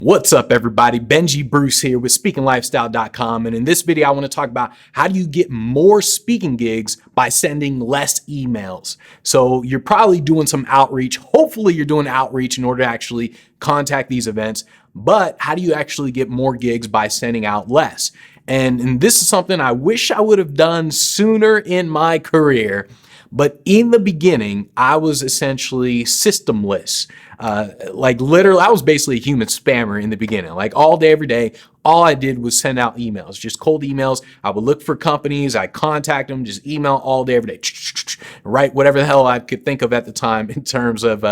What's up, everybody? Benji Bruce here with speakinglifestyle.com, and in this video I want to talk about how do you get more speaking gigs by sending less emails. So you're probably doing some outreach. Hopefully you're doing outreach in order to actually contact these events, but how do you actually get more gigs by sending out less? And this is something I wish I would have done sooner in my career. But in the beginning, I was essentially systemless. Literally, I was basically a human spammer in the beginning. Like all day, every day, all I did was send out emails, just cold emails. I would look for companies, I contact them, just email all day, every day, right? Whatever the hell I could think of at the time in terms of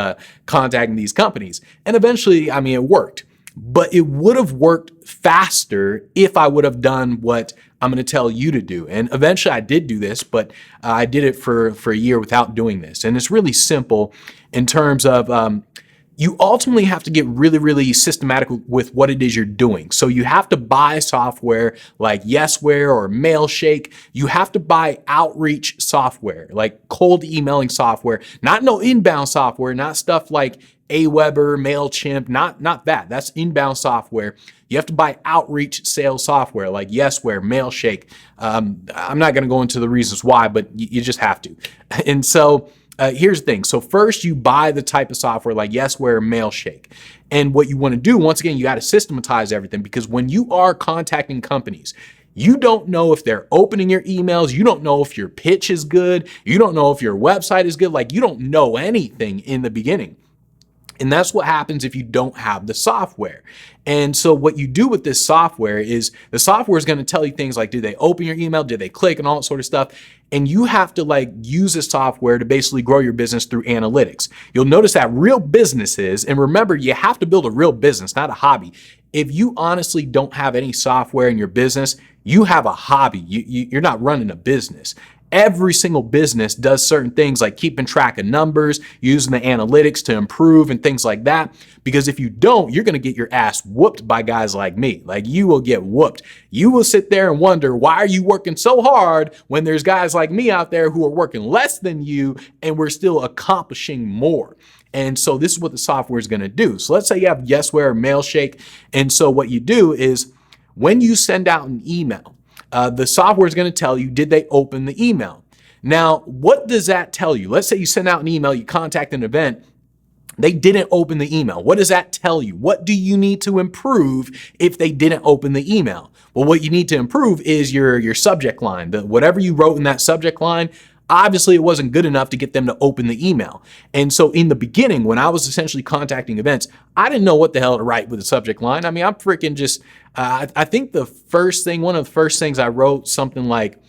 contacting these companies. And eventually, it worked. But it would have worked faster if I would have done what I'm going to tell you to do. And eventually I did do this, but I did it for a year without doing this. And it's really simple in terms of you ultimately have to get really systematic with what it is you're doing. So you have to buy software like Yesware or Mailshake. You have to buy outreach software, like cold emailing software, not no inbound software, not stuff like Aweber, MailChimp, not that. That's inbound software. You have to buy outreach sales software like Yesware, Mailshake. I'm not going to go into the reasons why, but you just have to. And so here's the thing. So first you buy the type of software like Yesware or Mailshake. And what you want to do, once again, you got to systematize everything, because when you are contacting companies, you don't know if they're opening your emails. You don't know if your pitch is good. You don't know if your website is good. Like, you don't know anything in the beginning. And that's what happens if you don't have the software. And so what you do with this software is the software is going to tell you things like, did they open your email? Did they click? And all that sort of stuff. And you have to use this software to basically grow your business through analytics. You'll notice that real businesses, and remember, you have to build a real business, not a hobby. If you honestly don't have any software in your business, you have a hobby. You're not running a business. Every single business does certain things like keeping track of numbers, using the analytics to improve and things like that. Because if you don't, you're going to get your ass whooped by guys like me. Like, you will get whooped. You will sit there and wonder, why are you working so hard when there's guys like me out there who are working less than you and we're still accomplishing more? And so this is what the software is going to do. So let's say you have Yesware or Mailshake. And so what you do is when you send out an email, the software is going to tell you, did they open the email? Now, what does that tell you? Let's say you send out an email, you contact an event, they didn't open the email. What does that tell you? What do you need to improve if they didn't open the email? Well, what you need to improve is your subject line. Whatever you wrote in that subject line, obviously it wasn't good enough to get them to open the email. And so in the beginning, when I was essentially contacting events, I didn't know what the hell to write with a subject line. I'm freaking just, I think one of the first things I wrote, something like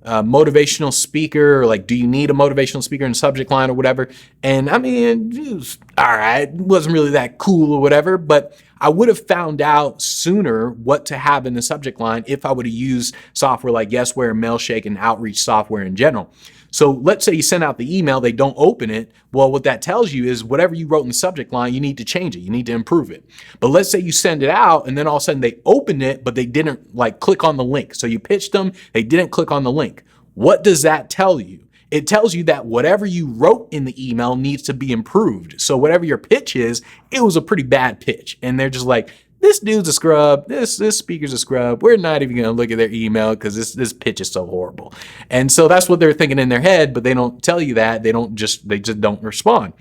motivational speaker, or like, do you need a motivational speaker in the subject line or whatever? And it was all right. It wasn't really that cool or whatever, but I would have found out sooner what to have in the subject line if I would have used software like Yesware, Mailshake, and outreach software in general. So let's say you send out the email, they don't open it. Well, what that tells you is whatever you wrote in the subject line, you need to change it. You need to improve it. But let's say you send it out and then all of a sudden they open it, but they didn't click on the link. So you pitched them, they didn't click on the link. What does that tell you? It tells you that whatever you wrote in the email needs to be improved. So whatever your pitch is, it was a pretty bad pitch. And they're just like, this dude's a scrub, this speaker's a scrub, we're not even gonna look at their email because this pitch is so horrible. And so that's what they're thinking in their head, but they don't tell you that. They just don't respond.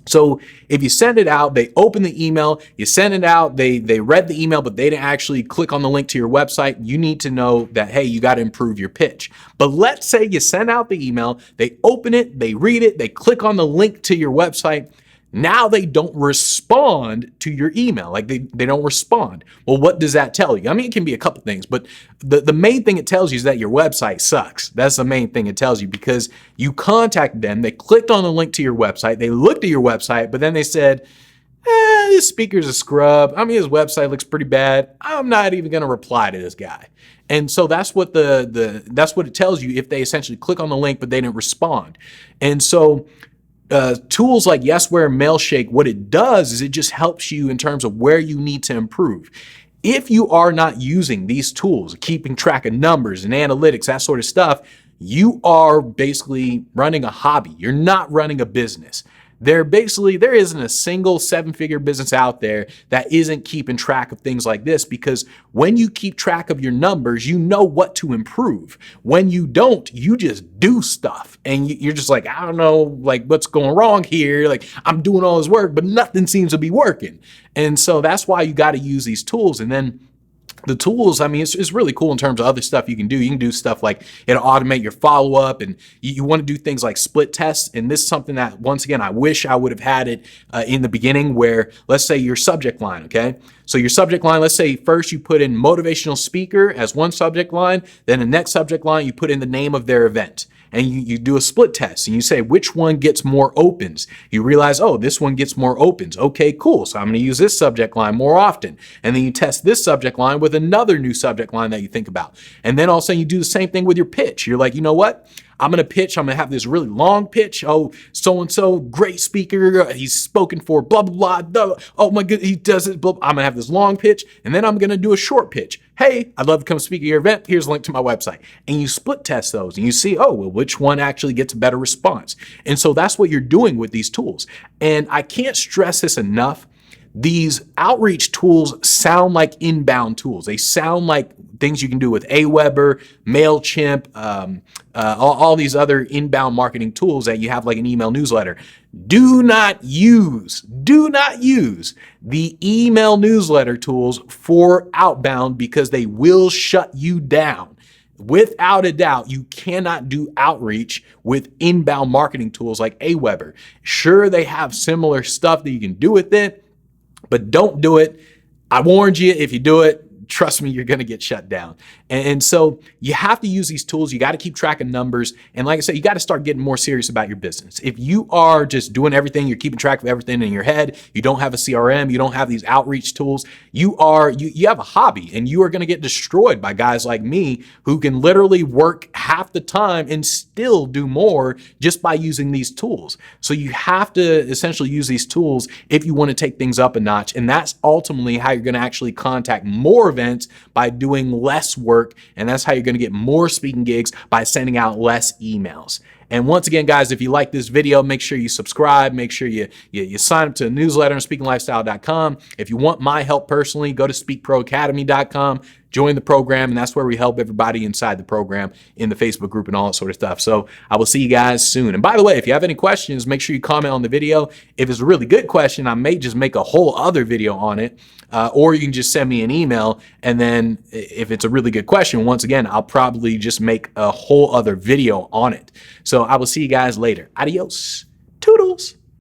So if you send it out, they open the email, you send it out, they read the email, but they didn't actually click on the link to your website, you need to know that, hey, you got to improve your pitch. But let's say you send out the email, they open it, they read it, they click on the link to your website. Now they don't respond to your email. They don't respond. Well, what does that tell you? It can be a couple things, but the main thing it tells you is that your website sucks. That's the main thing it tells you, because you contacted them, they clicked on the link to your website, they looked at your website, but then they said, this speaker's a scrub. His website looks pretty bad. I'm not even going to reply to this guy. And so that's what that's what it tells you if they essentially click on the link, but they didn't respond. And so tools like Yesware and Mailshake, what it does is it just helps you in terms of where you need to improve. If you are not using these tools, keeping track of numbers and analytics, that sort of stuff, you are basically running a hobby. You're not running a business. there isn't a single 7-figure business out there that isn't keeping track of things like this, because when you keep track of your numbers, you know what to improve. When you don't, you just do stuff and you're just like, I don't know, like what's going wrong here? Like I'm doing all this work, but nothing seems to be working. And so that's why you got to use these tools. And then the tools, I mean, it's really cool in terms of other stuff you can do. You can do stuff like it'll automate your follow-up, and you want to do things like split tests. And this is something that, once again, I wish I would have had it in the beginning, where let's say your subject line, okay? So your subject line, let's say first you put in motivational speaker as one subject line, then the next subject line, you put in the name of their event. And you do a split test and you say, which one gets more opens? You realize, oh, this one gets more opens. Okay, cool. So I'm going to use this subject line more often. And then you test this subject line with another new subject line that you think about. And then all of a sudden you do the same thing with your pitch. You're like, you know what? I'm going to pitch. I'm going to have this really long pitch. Oh, so-and-so, great speaker. He's spoken for blah, blah, blah. Oh my goodness, he does it. Blah. I'm going to have this long pitch. And then I'm going to do a short pitch. Hey, I'd love to come speak at your event. Here's a link to my website. And you split test those and you see, oh, well, which one actually gets a better response? And so that's what you're doing with these tools. And I can't stress this enough. These outreach tools sound like inbound tools. They sound like things you can do with Aweber, MailChimp, all these other inbound marketing tools that you have, like an email newsletter. Do not use the email newsletter tools for outbound, because they will shut you down. Without a doubt, you cannot do outreach with inbound marketing tools like Aweber. Sure, they have similar stuff that you can do with it, but don't do it. I warned you, if you do it, trust me, you're going to get shut down. And so you have to use these tools. You got to keep track of numbers. And like I said, you got to start getting more serious about your business. If you are just doing everything, you're keeping track of everything in your head, you don't have a CRM, you don't have these outreach tools, you have a hobby, and you are going to get destroyed by guys like me who can literally work half the time and still do more just by using these tools. So you have to essentially use these tools if you want to take things up a notch. And that's ultimately how you're going to actually contact more events, by doing less work. And that's how you're going to get more speaking gigs, by sending out less emails. And once again, guys, if you like this video, make sure you subscribe. Make sure you sign up to a newsletter on speakinglifestyle.com. If you want my help personally, go to speakproacademy.com. Join the program, and that's where we help everybody inside the program in the Facebook group and all that sort of stuff. So I will see you guys soon. And by the way, if you have any questions, make sure you comment on the video. If it's a really good question, I may just make a whole other video on it, or you can just send me an email. And then if it's a really good question, once again, I'll probably just make a whole other video on it. So I will see you guys later. Adios. Toodles.